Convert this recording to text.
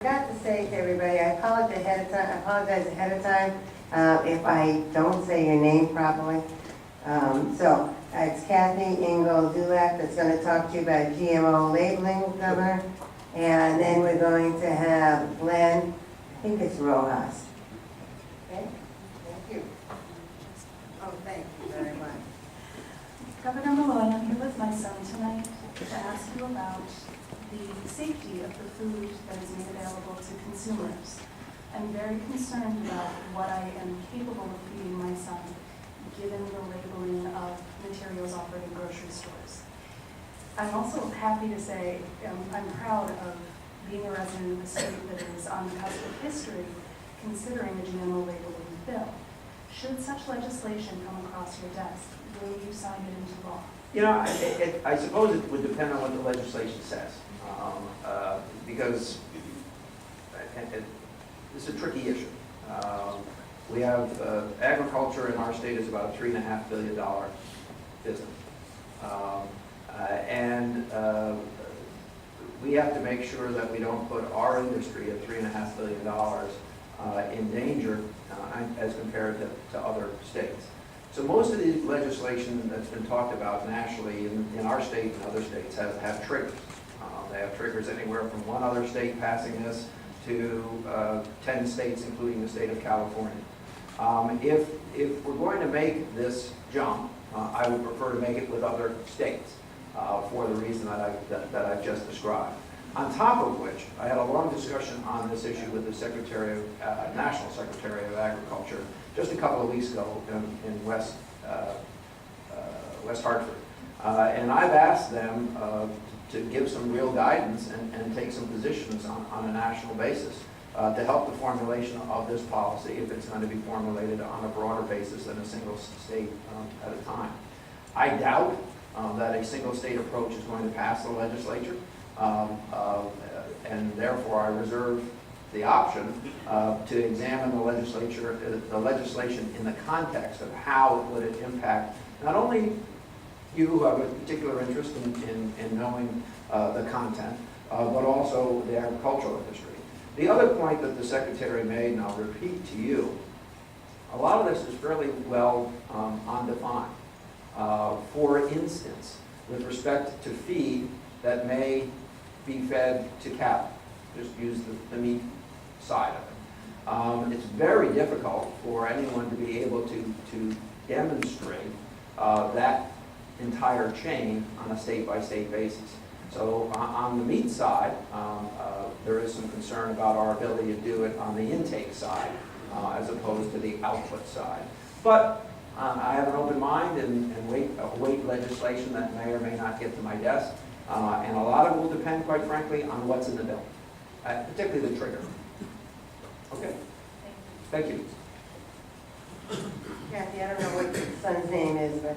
Forgot to say to everybody, I apologize ahead of time if I don't say your name properly. It's Kathy Engel Dulac that's going to talk to you about GMO labeling, Governor. And then we're going to have Glenn, I think it's Rojas. Okay? Thank you. Oh, thank you very much. Governor Malloy, I'm here with my son tonight to ask you about the safety of the food that is made available to consumers. I'm very concerned about what I am capable of feeding my son, given the labeling of materials offered in grocery stores. I'm also happy to say I'm proud of being a resident of a state that is on the cusp of history, considering a GMO labeling bill. Should such legislation come across your desk, will you sign it into law? You know, I suppose it would depend on what the legislation says, because it's a tricky issue. We have agriculture in our state is about a $3.5 billion business, and we have to make sure that we don't put our industry at $3.5 billion in danger as compared to other states. So most of the legislation that's been talked about nationally in our state and other states have triggers. They have triggers anywhere from one other state passing this to 10 states, including the state of California. If we're going to make this jump, I would prefer to make it with other states for the reason that I've just described. On top of which, I had a long discussion on this issue with the National Secretary of Agriculture just a couple of weeks ago in West Hartford. And I've asked them to give some real guidance and take some positions on a national basis to help the formulation of this policy if it's going to be formulated on a broader basis than a single state at a time. I doubt that a single state approach is going to pass the legislature. And therefore I reserve the option to examine the legislation in the context of how it would impact not only you who have a particular interest in knowing the content, but also the agricultural industry. The other point that the Secretary made, and I'll repeat to you, a lot of this is fairly well undefined. For instance, with respect to feed that may be fed to cattle, just use the meat side of it. It's very difficult for anyone to be able to demonstrate that entire chain on a state-by-state basis. So on the meat side, there is some concern about our ability to do it on the intake side as opposed to the output side. But I have an open mind and await legislation that may or may not get to my desk. And a lot of it will depend, quite frankly, on what's in the bill, particularly the trigger. Okay? Thank you. Kathy, I don't know what your son's name is, but